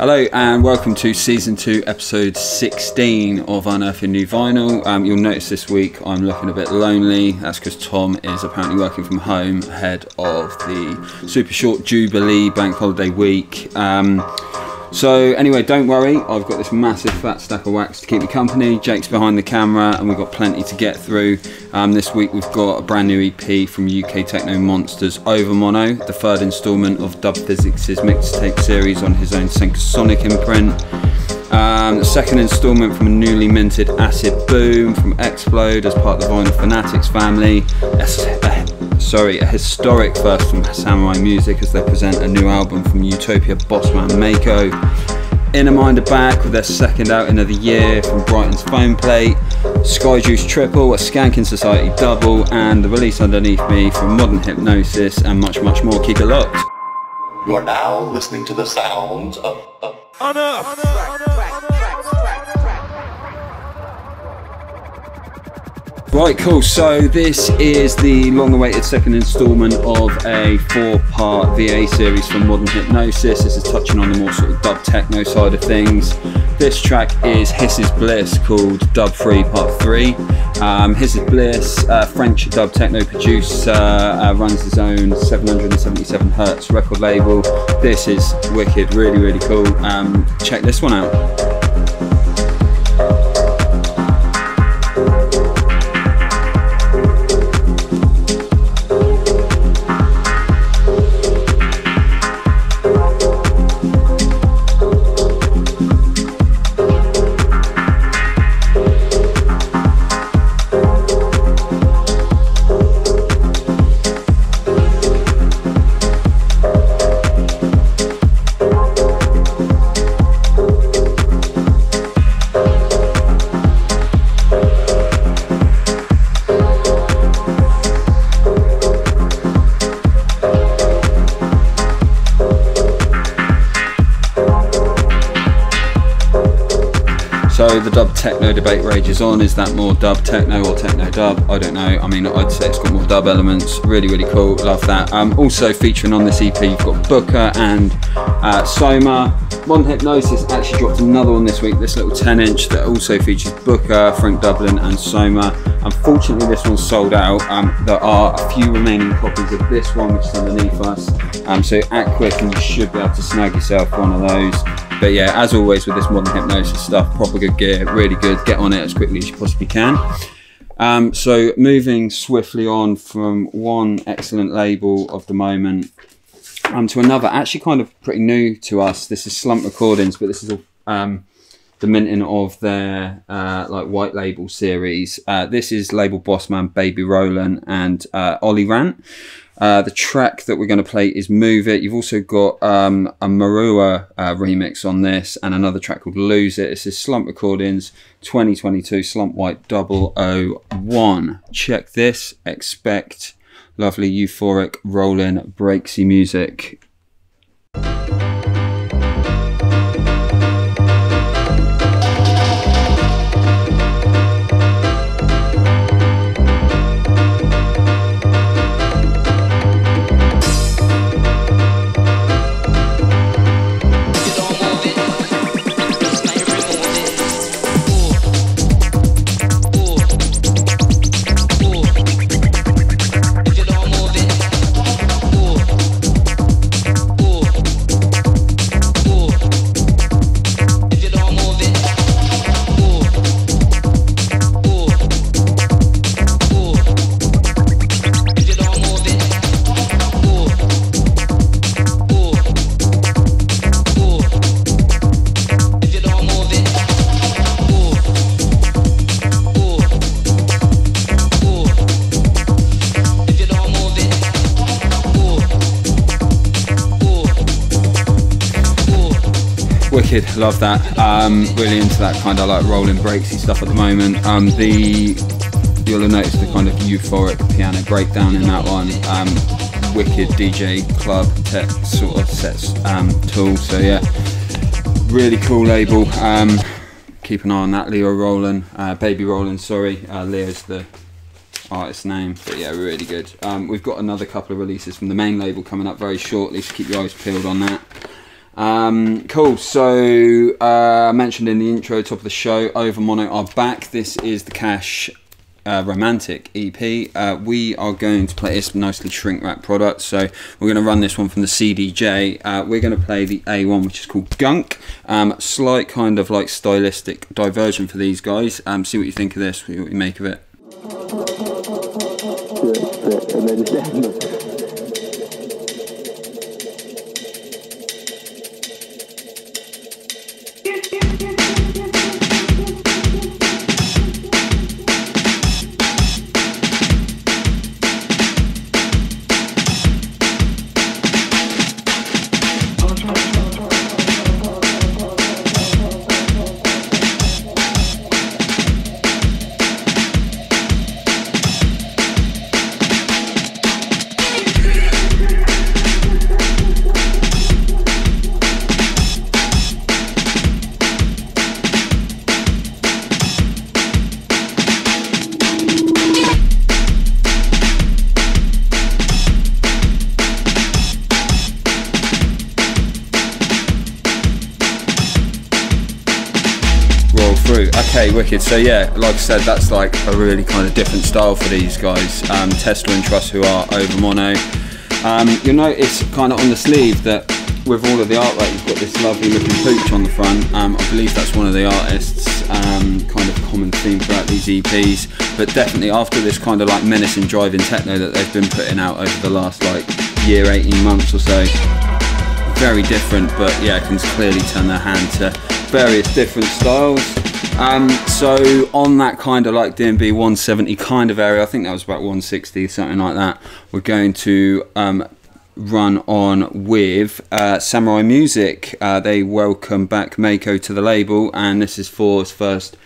Hello and welcome to Season 2, Episode 16 of Unearthing New Vinyl. You'll notice this week I'm looking a bit lonely. That's because Tom is apparently working from home ahead of the super short Jubilee bank holiday week. So anyway, don't worry, I've got this massive fat stack of wax to keep me company. Jake's behind the camera and we've got plenty to get through. This week we've got a brand new EP from UK techno monsters Overmono, the third instalment of Dub Phizix's mixtape series on his own Psychotronic imprint. The second instalment from a newly minted Acid Boom from X-Plode as part of the Vinyl Fanatics family. A historic first from Samurai Music as they present a new album from Utopia bossman Mako. Inner Mind are back with their second outing of the year from Brighton's Foamplate, Joose Triple, a Skanking Society double, and the release underneath me from Modern Hypnosis, and much more. Keep it locked. You are now listening to the sounds of Right, cool, so this is the long-awaited second instalment of a 4-part VA series from Modern Hypnosis. This is touching on the more sort of dub techno side of things. This track is Hiss's Bliss, called Dub 3 Part 3. Hiss's Bliss, French dub techno producer, runs his own 777Hz record label. This is wicked, really cool. Check this one out. So the dub techno debate rages on. Is that more dub techno or techno dub? I don't know. I mean, I'd say it's got more dub elements. Really cool. Love that. Also featuring on this EP, you've got Booker and Soma. Modern Hypnosis actually dropped another one this week, this little 10-inch that also features Booker, Frank Dublin and Soma. Unfortunately this one's sold out. There are a few remaining copies of this one which is underneath us, so act quick and you should be able to snag yourself one of those. But yeah, as always with this Modern Hypnosis stuff, proper good gear, really good. Get on it as quickly as you possibly can. So moving swiftly on from one excellent label of the moment to another, actually kind of pretty new to us. This is Slump Recordings, but this is the minting of their like white label series. This is label bossman Baby Rollén and Ollie Rant. The track that we're going to play is Move It. You've also got a Marua remix on this and another track called Lose It. This is Slump Recordings 2022 Slump White 001. Check this. Expect lovely euphoric Rollén breaksy music. Wicked, love that. Really into that kind of like rolling breaksy stuff at the moment. You'll have noticed the kind of euphoric piano breakdown in that one. Wicked DJ club tech sort of sets tool. So yeah, really cool label. Keep an eye on that. Baby Rollén, sorry. Leo's the artist name, but yeah, really good. We've got another couple of releases from the main label coming up very shortly, so keep your eyes peeled on that. Cool, so I mentioned in the intro, top of the show, Overmono are back. This is the Cash Romantic EP. We are going to play this nicely shrink wrap product, so we're going to run this one from the CDJ. We're going to play the A1, which is called Gunk. Slight kind of like stylistic diversion for these guys. See what you think of this, what you make of it. Okay, wicked. So yeah, like I said, that's like a really kind of different style for these guys. Tesla and Trust, who are Overmono. You'll notice kind of on the sleeve that with all of the artwork, you've got this lovely looking pooch on the front. I believe that's one of the artists' kind of common theme throughout these EPs. But definitely after this kind of like menacing driving techno that they've been putting out over the last like year, 18 months or so, very different, but yeah, can clearly turn their hand to various different styles. So on that kind of like DMB 170 kind of area, I think that was about 160, something like that, we're going to run on with Samurai Music. They welcome back Mako to the label, and this is for his first,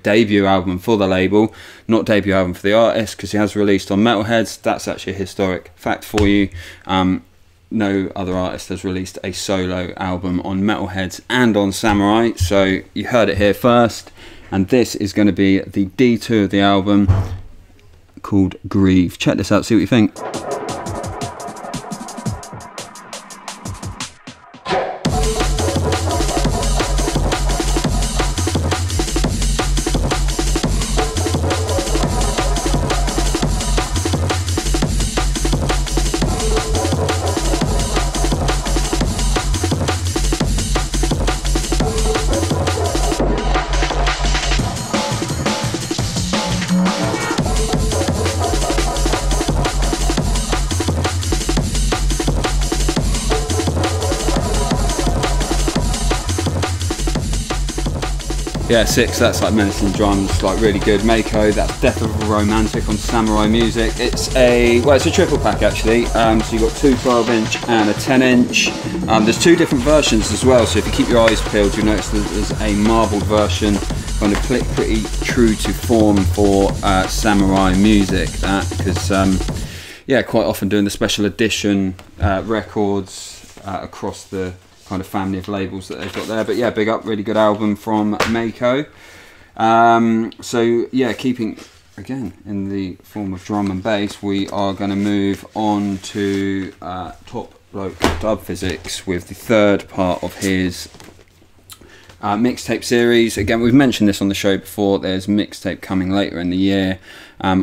debut album for the label, not debut album for the artist, because he has released on Metalheads. That's actually a historic fact for you. No other artist has released a solo album on Metalheads and on Samurai, so you heard it here first. And this is going to be the D2 of the album, called Grieve. Check this out, see what you think. Yeah, 6, that's like menacing drums, like really good. Mako, that's Death of a Romantic on Samurai Music. It's a triple pack actually, so you've got 2 12-inch and a 10-inch. There's 2 different versions as well, so if you keep your eyes peeled, you'll notice that there's a marbled version, kind of pretty true to form for Samurai Music, because yeah, quite often doing the special edition records across the kind of family of labels that they've got there. But yeah, big up, really good album from Mako. So yeah, keeping again in the form of drum and bass, we are going to move on to Top Bloke Dub Phizix with the third part of his mixtape series. Again, we've mentioned this on the show before, there's mixtape coming later in the year.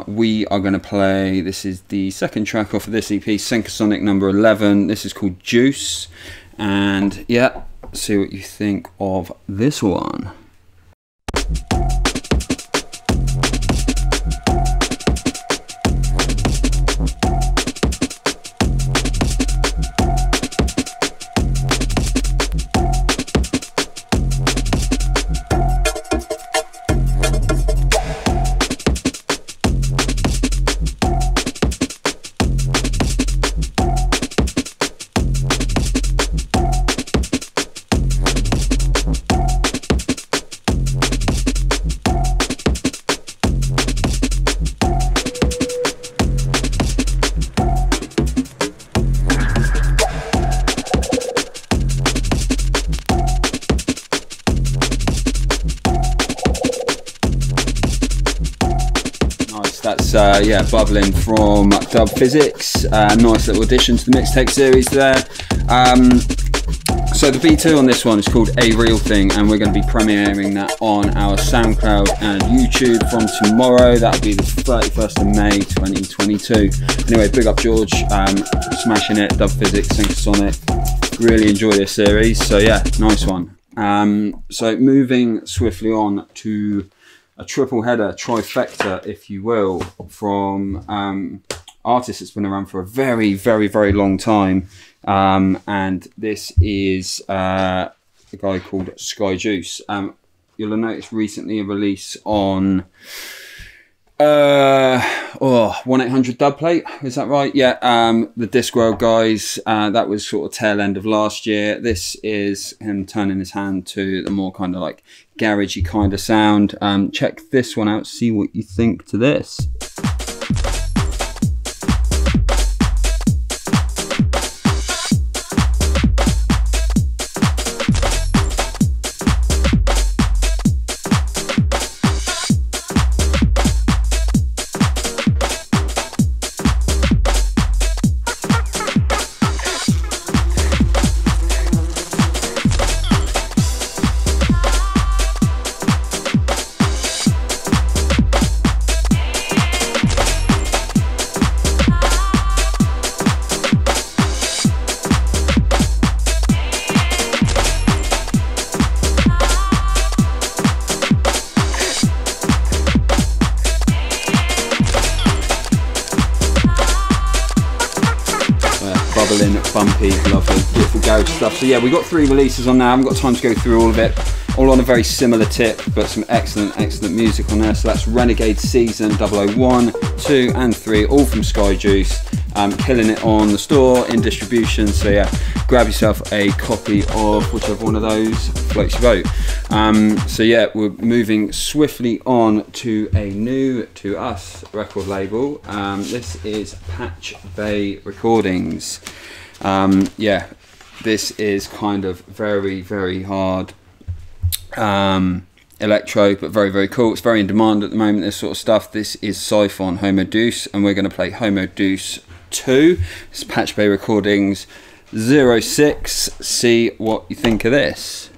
We are going to play, this is the second track off of this EP, Psychotronic number 11. This is called Joose. And yeah, see what you think of this one. That's yeah, Bubbling from Dub Phizix. Nice little addition to the mixtape series there. So the B2 on this one is called A Real Thing, and we're going to be premiering that on our SoundCloud and YouTube from tomorrow. That'll be the 31st of May 2022. Anyway, big up George, smashing it, Dub Phizix, Psychotronic. Really enjoy this series, so yeah, nice one. So moving swiftly on to a triple header, trifecta if you will, from artist that's been around for a very, very, very long time. And this is a guy called Joose. You'll have noticed recently a release on 1-800 Dubplate, is that right? Yeah, the Discworld guys, that was sort of tail end of last year. This is him turning his hand to the more kind of like garagey kind of sound. Check this one out, see what you think to this. Bumpy, lovely, beautiful garage stuff. So yeah, we got 3 releases on now. I haven't got time to go through all of it. All on a very similar tip, but some excellent music on there. So that's Renegade Season 001, 2 and 3, all from Joose. Killing it on the store, in distribution. So yeah, grab yourself a copy of whichever one of those floats your boat. So yeah, we're moving swiftly on to a new to us record label. This is Patch Bay Recordings. Yeah, this is kind of very, very hard electro, but very, very cool. It's very in demand at the moment, this sort of stuff. This is Cyphon, Homo Deus, and we're going to play Homo Deus 2. It's Patch Bay Recordings 06. See what you think of this.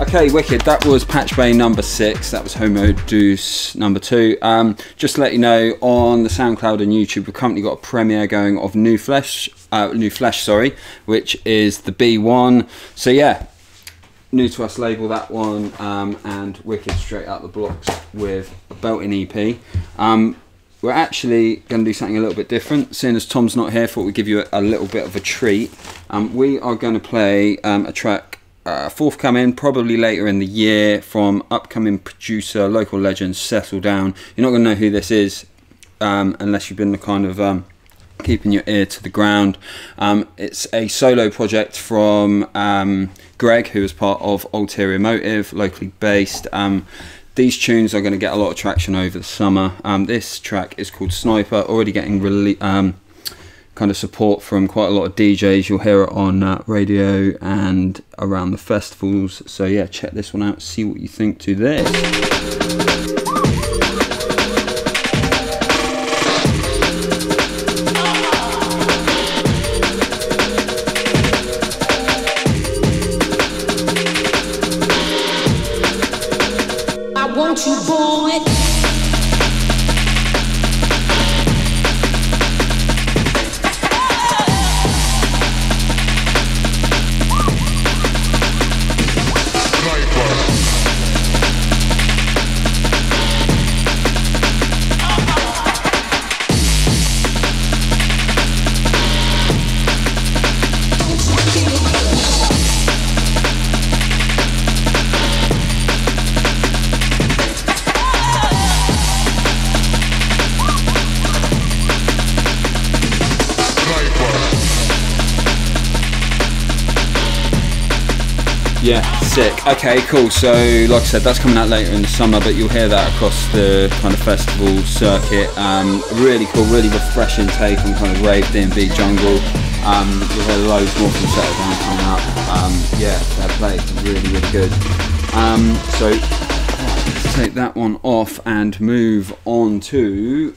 Okay, wicked. That was Patch Bay number 6. That was Homo Deus number 2. Just to let you know, on the SoundCloud and YouTube, we've currently got a premiere going of New Flesh, which is the B1. So yeah, new to us label, that one, and wicked straight out the blocks with a belting EP. We're actually going to do something a little bit different. Seeing as Tom's not here, thought we'd give you a little bit of a treat. We are going to play a track forthcoming probably later in the year from upcoming producer, local legend, Settle Down. You're not going to know who this is unless you've been the kind of keeping your ear to the ground. It's a solo project from Greg, who is part of Ulterior Motive, locally based. These tunes are going to get a lot of traction over the summer. This track is called Sniper, already getting kind of support from quite a lot of DJs. You'll hear it on radio and around the festivals. So yeah, check this one out, see what you think to this. Yeah, sick. Okay, cool. So, like I said, that's coming out later in the summer, but you'll hear that across the kind of festival circuit. Really cool, really refreshing take on kind of rave D&B jungle. You'll hear loads more from Settle Down coming up. Yeah, fair play. Really, really good. So, let's take that one off and move on to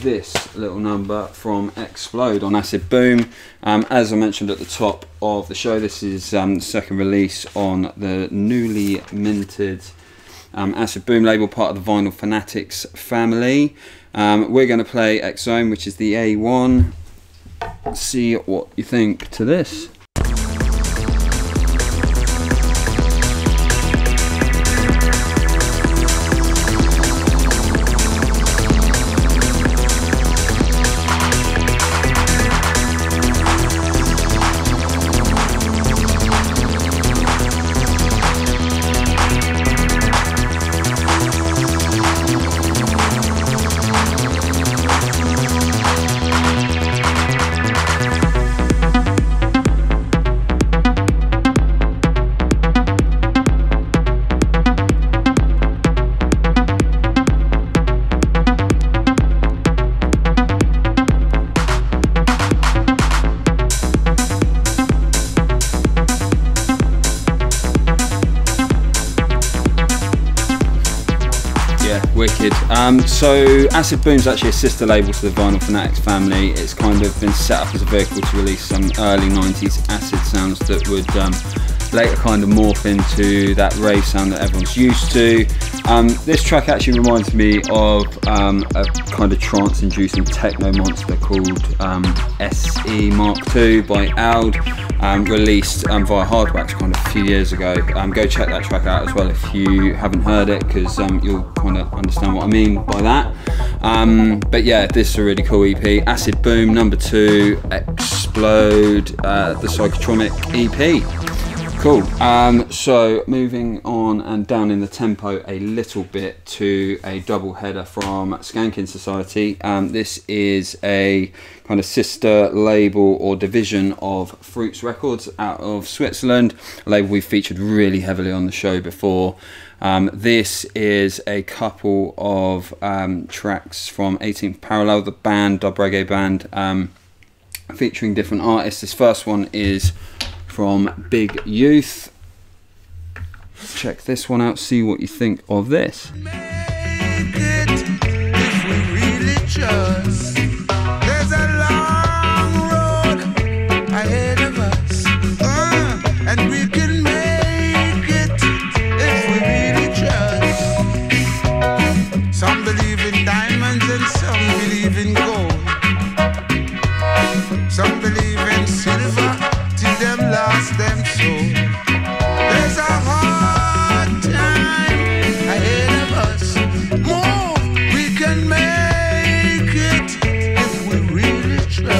this little number from X-Plode on Acid Boom. As I mentioned at the top of the show, this is the second release on the newly minted Acid Boom label, part of the Vinyl Fanatics family. We're going to play X-Zone, which is the A1. Let's see what you think to this. Wicked. So Acid Boom's actually a sister label to the Vinyl Fanatics family. It's kind of been set up as a vehicle to release some early 90s acid sounds that would later kind of morph into that rave sound that everyone's used to. This track actually reminds me of a kind of trance-inducing techno monster called SE Mark II by Ald, released via Hardwax kind of a few years ago. Go check that track out as well if you haven't heard it, because you'll kind of understand what I mean by that. But yeah, this is a really cool EP. Acid Boom #2, X-Plode, the Psychotronic EP. Cool. So moving on and down in the tempo a little bit to a double header from Skanking Society. This is a kind of sister label or division of Fruits Records out of Switzerland, a label we've featured really heavily on the show before. This is a couple of tracks from 18th Parallel, the band, dub reggae band, featuring different artists. This first one is from Big Youth. Check this one out, see what you think of this. Make it if we really just. There's a long road ahead of us, and we can make it if we really just. Some believe in diamonds and some believe in gold. Some believe in silver till them lost them soul. There's a hard time ahead of us. Move, we can make it if we really try.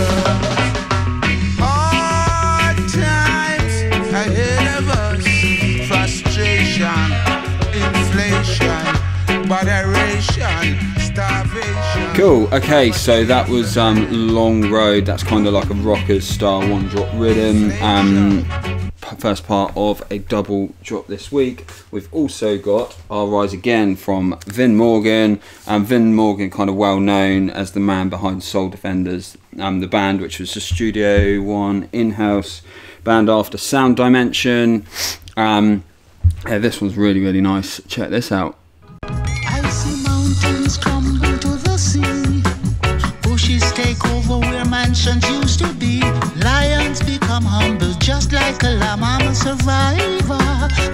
Hard times ahead of us. Frustration, inflation, moderation, starvation. Cool. Okay, so that was Long Road. That's kind of like a rockers style one drop rhythm. First part of a double drop this week. We've also got I'll Rise Again from Vin Morgan. Vin Morgan, kind of well known as the man behind Soul Defenders, the band which was a Studio One in-house band after Sound Dimension. Yeah, this one's really, really nice. Check this out. I see mountains crumble to the sea. Bushes take over where mansions used to be. Lions become humble just like a lamb. I'm a survivor,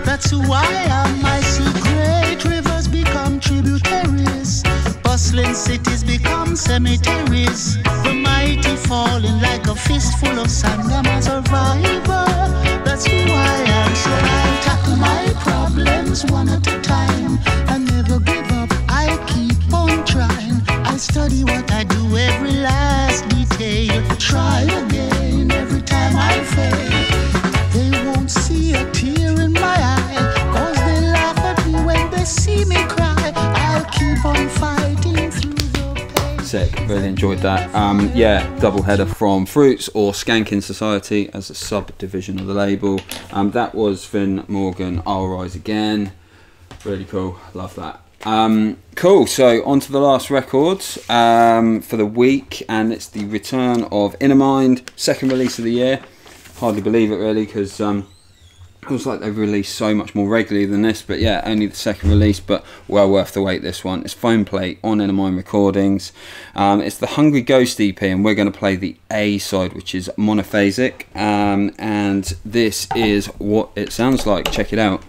that's who I am. I see great rivers become tributaries. Bustling cities become cemeteries. The mighty falling like a fistful of sand. I'm a survivor, that's who I am. So I tackle my problems one at a time. I never give up, I keep on trying. I study what I do, every last detail. Try again every time I fail. They won't see a tear in my eye, cause they laugh at me when they see me cry. I'll keep on fighting through the pain. sick, really enjoyed that. Yeah, double header from Fruits or Skanking Society as a subdivision of the label. That was Finn Morgan, I'll Rise Again. Really cool, love that. Cool, so on to the last records for the week, and it's the return of Inner Mind, second release of the year. Hardly believe it really, because it feels like they've released so much more regularly than this, but yeah, only the second release, but well worth the wait, this one. It's Foamplate on Inner Mind Recordings. It's the Hungry Ghost EP, and we're going to play the A side, which is Monophasic, and this is what it sounds like. Check it out.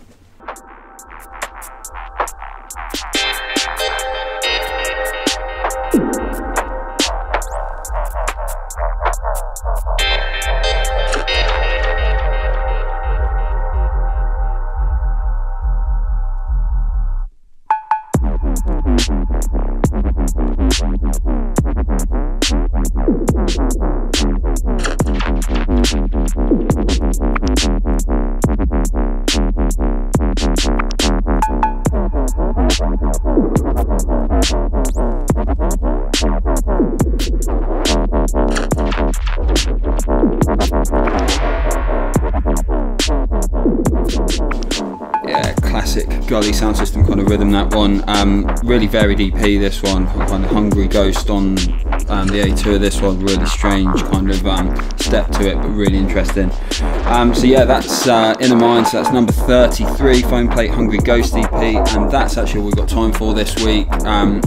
Gully sound system kind of rhythm, that one. Really varied EP, this one. Kind of Hungry Ghost on the A2 of this one. Really strange kind of step to it, but really interesting. So yeah, that's Inner Mind, so that's number 33, Foamplate Hungry Ghost EP, and that's actually all we've got time for this week.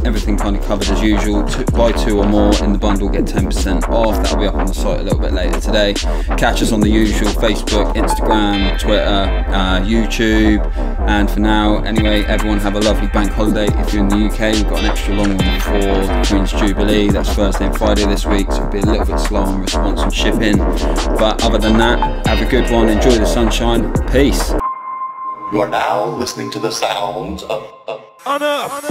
Everything kind of covered as usual. Buy 2 or more in the bundle, get 10% off. That'll be up on the site a little bit later today. Catch us on the usual Facebook, Instagram, Twitter, YouTube, and for now, anyway, everyone have a lovely bank holiday. If you're in the UK, we've got an extra long one for the Queen's Jubilee. That's Thursday and Friday this week, so it'll be a little bit slow on response and shipping. But other than that, have a good one, enjoy the sunshine, peace. You are now listening to the sounds of Unearthed.